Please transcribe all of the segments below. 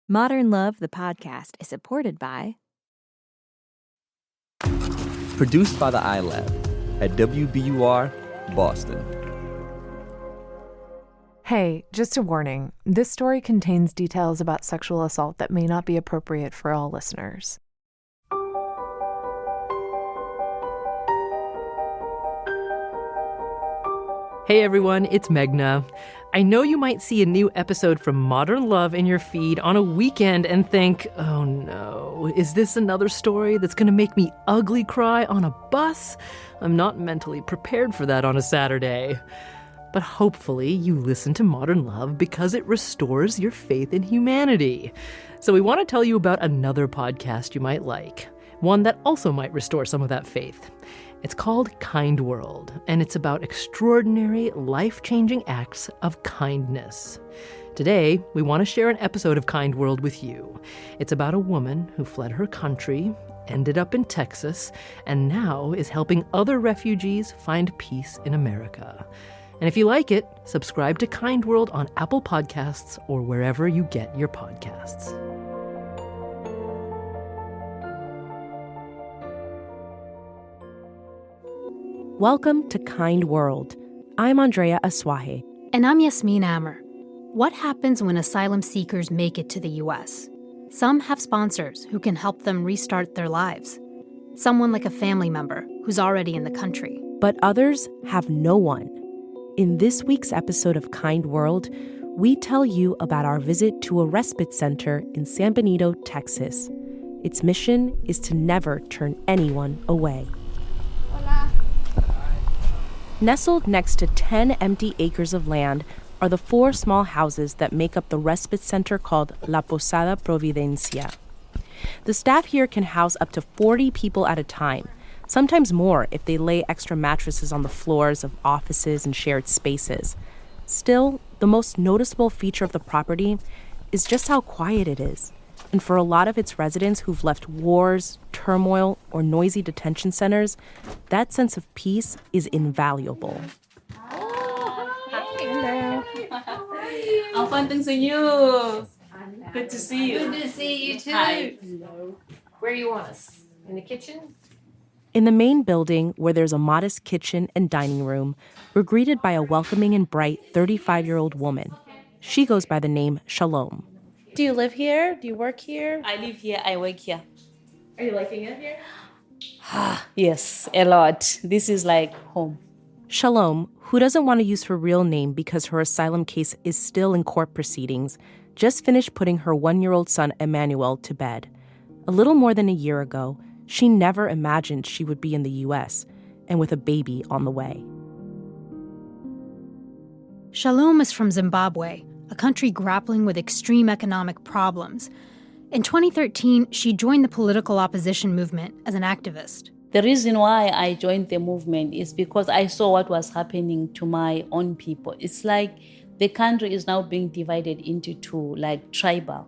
Modern Love, the podcast, is supported by... Produced by the iLab at WBUR, Boston. Hey, just a warning. This story contains details about sexual assault that may not be appropriate for all listeners. Hey everyone, it's Meghna. I know you might see a new episode from Modern Love in your feed on a weekend and think, oh no, is this another story that's going to make me ugly cry on a bus? I'm not mentally prepared for that on a Saturday. But hopefully you listen to Modern Love because it restores your faith in humanity. So we want to tell you about another podcast you might like, one that also might restore some of that faith. It's called Kind World, and it's about extraordinary, life-changing acts of kindness. Today, we want to share an episode of Kind World with you. It's about a woman who fled her country, ended up in Texas, and now is helping other refugees find peace in America. And if you like it, subscribe to Kind World on Apple Podcasts or wherever you get your podcasts. Welcome to Kind World. I'm Andrea Asuaje. And I'm Yasmin Amer. What happens when asylum seekers make it to the U.S.? Some have sponsors who can help them restart their lives. Someone like a family member who's already in the country. But others have no one. In this week's episode of Kind World, we tell you about our visit to a respite center in San Benito, Texas. Its mission is to never turn anyone away. Nestled next to 10 empty acres of land are the 4 small houses that make up the respite center called La Posada Providencia. The staff here can house up to 40 people at a time, sometimes more if they lay extra mattresses on the floors of offices and shared spaces. Still, the most noticeable feature of the property is just how quiet it is. And for a lot of its residents who've left wars, turmoil, or noisy detention centers, that sense of peace is invaluable. Alfonso señor. Good to see you. Good to see you too. Hi. Where do you want us? In the kitchen? In the main building, where there's a modest kitchen and dining room, we're greeted by a welcoming and bright 35-year-old woman. She goes by the name Shalom. Do you live here? Do you work here? I live here, I work here. Are you liking it here? Yes, a lot. This is like home. Shalom, who doesn't want to use her real name because her asylum case is still in court proceedings, just finished putting her 1-year-old son Emmanuel to bed. A little more than a year ago, she never imagined she would be in the U.S. and with a baby on the way. Shalom is from Zimbabwe, a country grappling with extreme economic problems. In 2013, she joined the political opposition movement as an activist. The reason why I joined the movement is because I saw what was happening to my own people. It's like the country is now being divided into two, like tribal.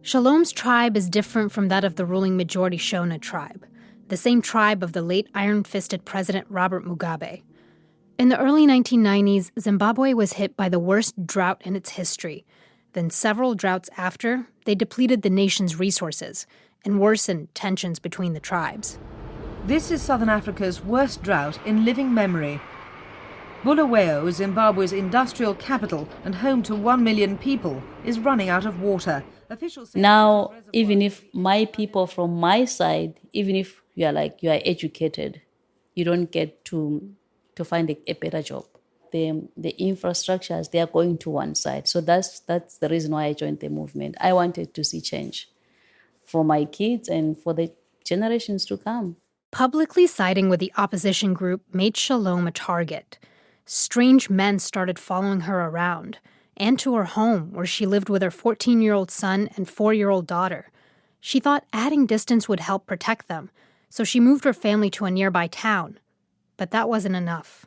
Shalom's tribe is different from that of the ruling majority Shona tribe, the same tribe of the late iron-fisted President Robert Mugabe. In the early 1990s, Zimbabwe was hit by the worst drought in its history. Then several droughts after, they depleted the nation's resources and worsened tensions between the tribes. This is Southern Africa's worst drought in living memory. Bulawayo, Zimbabwe's industrial capital and home to 1 million people, is running out of water. Now, even if my people from my side, even if you are educated, you don't get to find a better job. The infrastructures, they are going to one side. So that's the reason why I joined the movement. I wanted to see change for my kids and for the generations to come. Publicly siding with the opposition group made Shalom a target. Strange men started following her around and to her home, where she lived with her 14-year-old son and 4-year-old daughter. She thought adding distance would help protect them, so she moved her family to a nearby town. But that wasn't enough.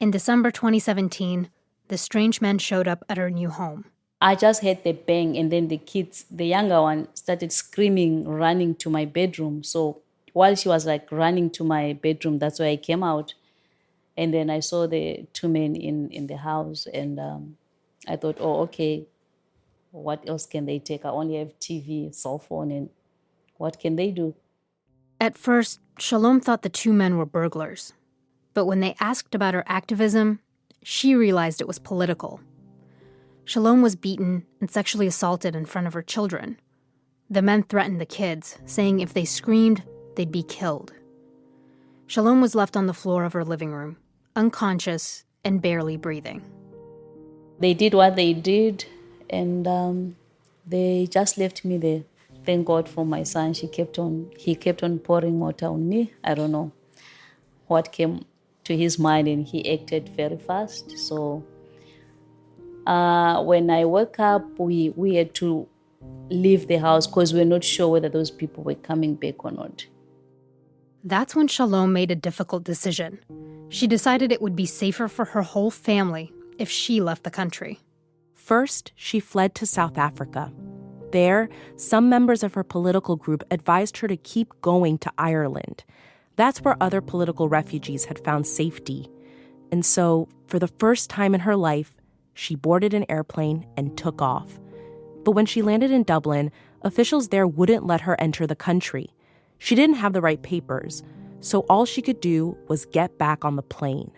In December 2017, the strange men showed up at her new home. I just heard the bang, and then the kids, the younger one, started screaming, running to my bedroom. So while she was running to my bedroom, that's where I came out. And then I saw the 2 men in the house, and I thought, oh, okay, What else can they take? I only have TV, cell phone, and what can they do? At first, Shalom thought the two men were burglars. But when they asked about her activism, she realized it was political. Shalom was beaten and sexually assaulted in front of her children. The men threatened the kids, saying if they screamed, they'd be killed. Shalom was left on the floor of her living room, unconscious and barely breathing. They did what they did, and they just left me there. Thank God for my son. He kept on pouring water on me. I don't know what came to his mind, and he acted very fast. So when I woke up, we had to leave the house because we're not sure whether those people were coming back or not. That's when Shalom made a difficult decision. She decided it would be safer for her whole family if she left the country. First, she fled to South Africa. There, some members of her political group advised her to keep going to Ireland. That's where other political refugees had found safety. And so, for the first time in her life, she boarded an airplane and took off. But when she landed in Dublin, officials there wouldn't let her enter the country. She didn't have the right papers, so all she could do was get back on the plane.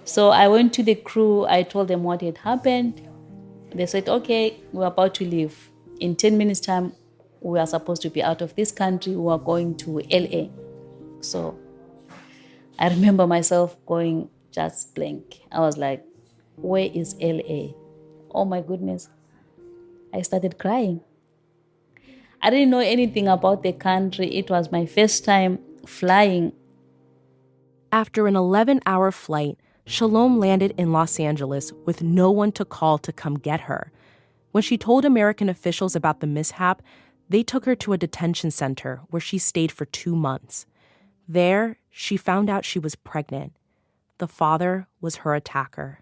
So I went to the crew. I told them what had happened. They said, okay, we're about to leave. In 10 minutes' time, we are supposed to be out of this country. We are going to LA. So I remember myself going just blank. I was like, where is LA? Oh my goodness. I started crying. I didn't know anything about the country. It was my first time flying. After an 11-hour flight, Shalom landed in Los Angeles with no one to call to come get her. When she told American officials about the mishap, they took her to a detention center where she stayed for 2 months. There, she found out she was pregnant. The father was her attacker.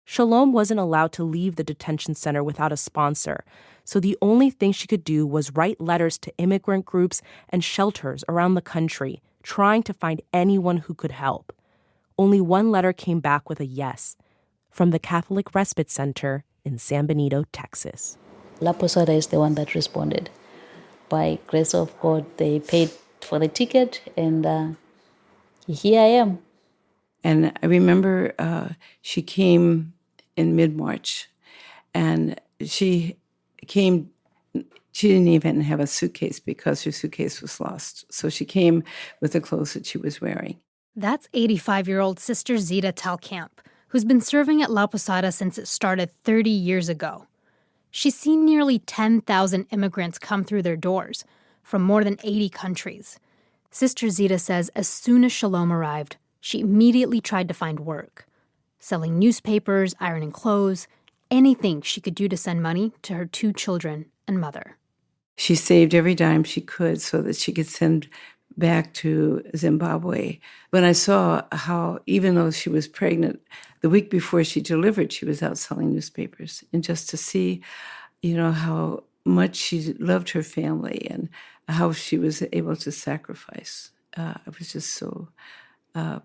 Shalom wasn't allowed to leave the detention center without a sponsor, so the only thing she could do was write letters to immigrant groups and shelters around the country, trying to find anyone who could help. Only one letter came back with a yes, from the Catholic Respite Center in San Benito, Texas. La Posada is the one that responded. By grace of God, they paid for the ticket, and here I am. And I remember she came in mid-March, and she didn't even have a suitcase because her suitcase was lost. So she came with the clothes that she was wearing. That's 85-year-old Sister Zita Telkamp, who's been serving at La Posada since it started 30 years ago. She's seen nearly 10,000 immigrants come through their doors from more than 80 countries. Sister Zita says as soon as Shalom arrived, she immediately tried to find work, selling newspapers, ironing clothes, anything she could do to send money to her 2 children and mother. She saved every dime she could so that she could send back to Zimbabwe. When I saw how, even though she was pregnant, the week before she delivered, she was out selling newspapers. And just to see, how much she loved her family and how she was able to sacrifice, it was just so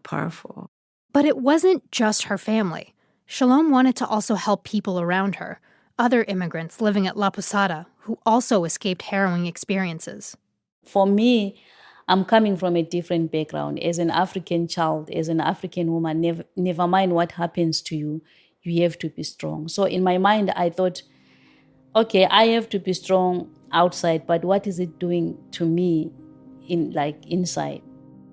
powerful. But it wasn't just her family. Shalom wanted to also help people around her, other immigrants living at La Posada who also escaped harrowing experiences. For me, I'm coming from a different background. As an African child, as an African woman, never mind what happens to you, you have to be strong. So in my mind, I thought, okay, I have to be strong outside, but what is it doing to me inside?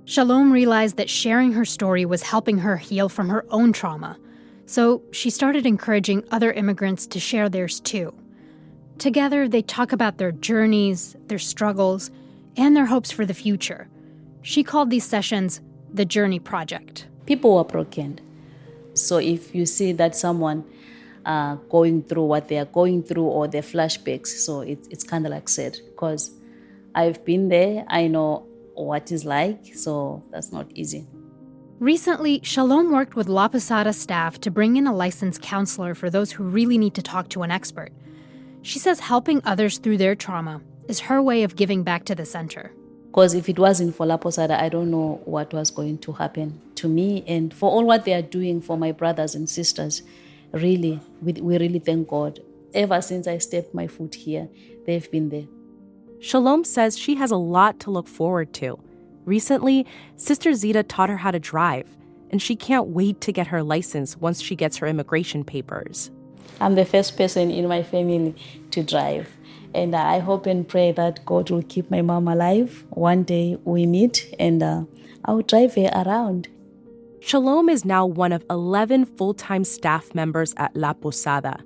Shalom realized that sharing her story was helping her heal from her own trauma. So she started encouraging other immigrants to share theirs too. Together, they talk about their journeys, their struggles, and their hopes for the future. She called these sessions the Journey Project. People were broken. So if you see that someone going through what they are going through or their flashbacks, so it's kind of like sad because I've been there. I know what it's like, so that's not easy. Recently, Shalom worked with La Posada staff to bring in a licensed counselor for those who really need to talk to an expert. She says helping others through their trauma is her way of giving back to the center. Because if it wasn't for La Posada, I don't know what was going to happen to me and for all what they are doing for my brothers and sisters. Really, we really thank God. Ever since I stepped my foot here, they've been there. Shalom says she has a lot to look forward to. Recently, Sister Zita taught her how to drive, and she can't wait to get her license once she gets her immigration papers. I'm the first person in my family to drive. And I hope and pray that God will keep my mom alive. One day we meet and I'll drive her around. Shalom is now one of 11 full-time staff members at La Posada.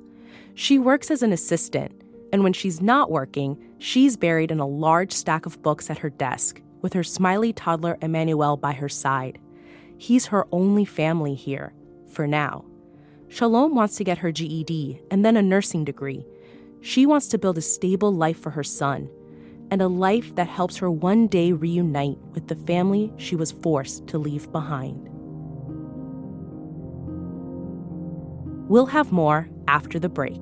She works as an assistant, and when she's not working, she's buried in a large stack of books at her desk, with her smiley toddler Emmanuel by her side. He's her only family here, for now. Shalom wants to get her GED and then a nursing degree. She wants to build a stable life for her son, and a life that helps her one day reunite with the family she was forced to leave behind. We'll have more after the break.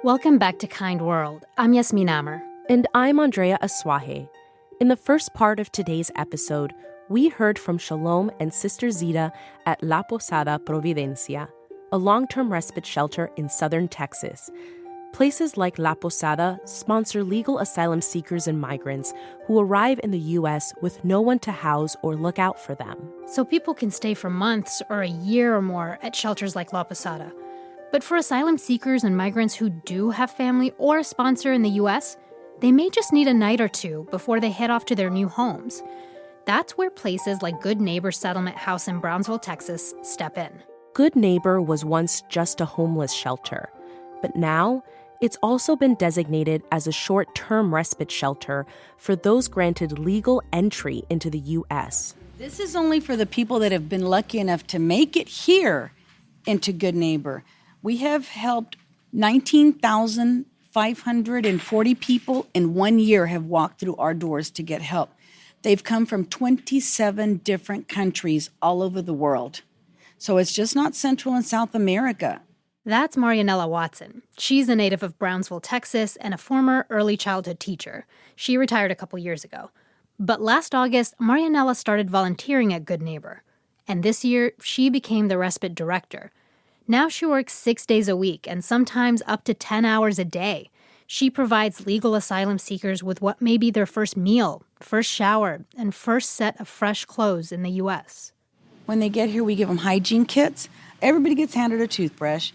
Welcome back to Kind World. I'm Yasmin Amer. And I'm Andrea Asuaje. In the first part of today's episode, we heard from Shalom and Sister Zita at La Posada Providencia, a long-term respite shelter in southern Texas. Places like La Posada sponsor legal asylum seekers and migrants who arrive in the U.S. with no one to house or look out for them. So people can stay for months or a year or more at shelters like La Posada. But for asylum seekers and migrants who do have family or a sponsor in the U.S., they may just need a night or two before they head off to their new homes. That's where places like Good Neighbor Settlement House in Brownsville, Texas, step in. Good Neighbor was once just a homeless shelter, but now it's also been designated as a short-term respite shelter for those granted legal entry into the U.S. This is only for the people that have been lucky enough to make it here into Good Neighbor. We have helped 19,540 people in 1 year have walked through our doors to get help. They've come from 27 different countries all over the world. So it's just not Central and South America. That's Marianella Watson. She's a native of Brownsville, Texas, and a former early childhood teacher. She retired a couple years ago. But last August, Marianella started volunteering at Good Neighbor. And this year, she became the respite director. Now she works 6 days a week and sometimes up to 10 hours a day. She provides legal asylum seekers with what may be their first meal, first shower, and first set of fresh clothes in the U.S. When they get here, we give them hygiene kits. Everybody gets handed a toothbrush.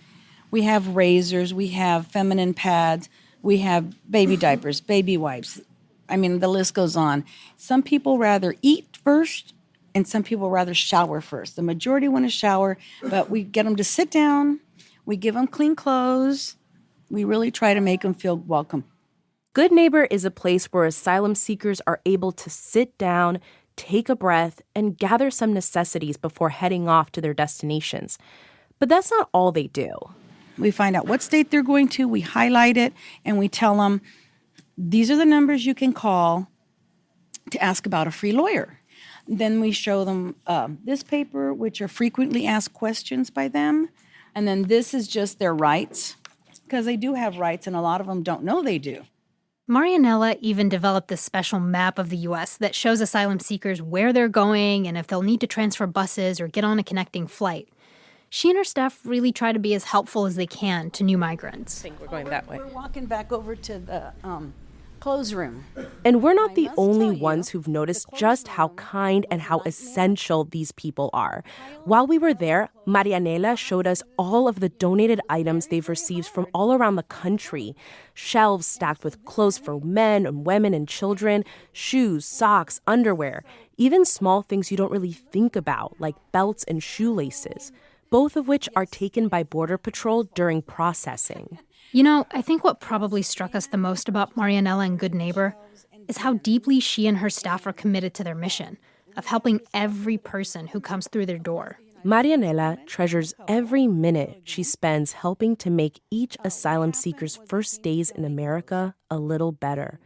We have razors. We have feminine pads. We have baby diapers, baby wipes. I mean, the list goes on. Some people rather eat first, and some people rather shower first. The majority want to shower, but we get them to sit down. We give them clean clothes. We really try to make them feel welcome. Good Neighbor is a place where asylum seekers are able to sit down, take a breath, and gather some necessities before heading off to their destinations. But that's not all they do. We find out what state they're going to, we highlight it, and we tell them, these are the numbers you can call to ask about a free lawyer. Then we show them this paper, which are frequently asked questions by them. And then this is just their rights, because they do have rights, and a lot of them don't know they do. Marianella even developed this special map of the U.S. that shows asylum seekers where they're going and if they'll need to transfer buses or get on a connecting flight. She and her staff really try to be as helpful as they can to new migrants. I think we're going that way. We're walking back over to the clothes room. And we're not the only ones who've noticed just how kind and how essential these people are. While we were there, Marianella showed us all of the donated items they've received from all around the country. Shelves stacked with clothes for men and women and children, shoes, socks, underwear, even small things you don't really think about, like belts and shoelaces, both of which are taken by Border Patrol during processing. You know, I think what probably struck us the most about Marianella and Good Neighbor is how deeply she and her staff are committed to their mission of helping every person who comes through their door. Marianella treasures every minute she spends helping to make each asylum seeker's first days in America a little better.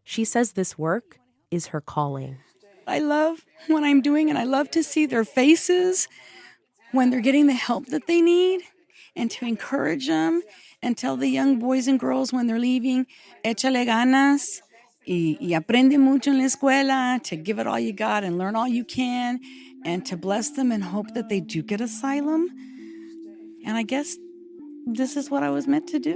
She says this work is her calling. I love what I'm doing, and I love to see their faces when they're getting the help that they need, and to encourage them and tell the young boys and girls when they're leaving, échale ganas y aprende mucho en la escuela, to give it all you got and learn all you can, and to bless them and hope that they do get asylum. And I guess this is what I was meant to do.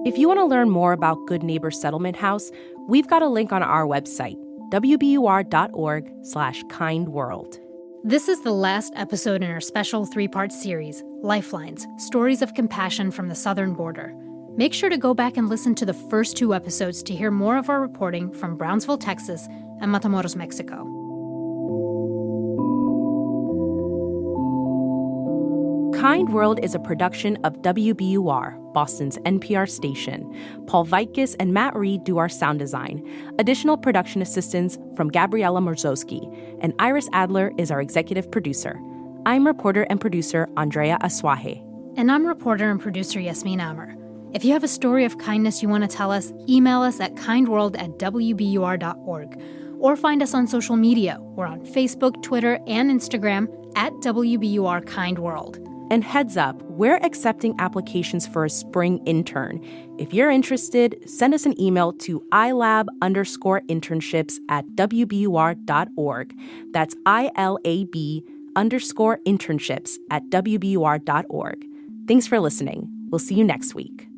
If you want to learn more about Good Neighbor Settlement House, we've got a link on our website, wbur.org/kindworld. This is the last episode in our special 3-part series, Lifelines, Stories of Compassion from the Southern Border. Make sure to go back and listen to the first 2 episodes to hear more of our reporting from Brownsville, Texas, and Matamoros, Mexico. Kind World is a production of WBUR, Boston's NPR station. Paul Vaitkus and Matt Reed do our sound design. Additional production assistance from Gabriela Morzowski, and Iris Adler is our executive producer. I'm reporter and producer Andrea Asuaje. And I'm reporter and producer Yasmin Amer. If you have a story of kindness you want to tell us, email us at kindworld@wbur.org. Or find us on social media. We're on Facebook, Twitter, and Instagram at WBUR Kind World. And heads up, we're accepting applications for a spring intern. If you're interested, send us an email to ilab_internships@wbur.org. That's ILAB_internships@wbur.org. Thanks for listening. We'll see you next week.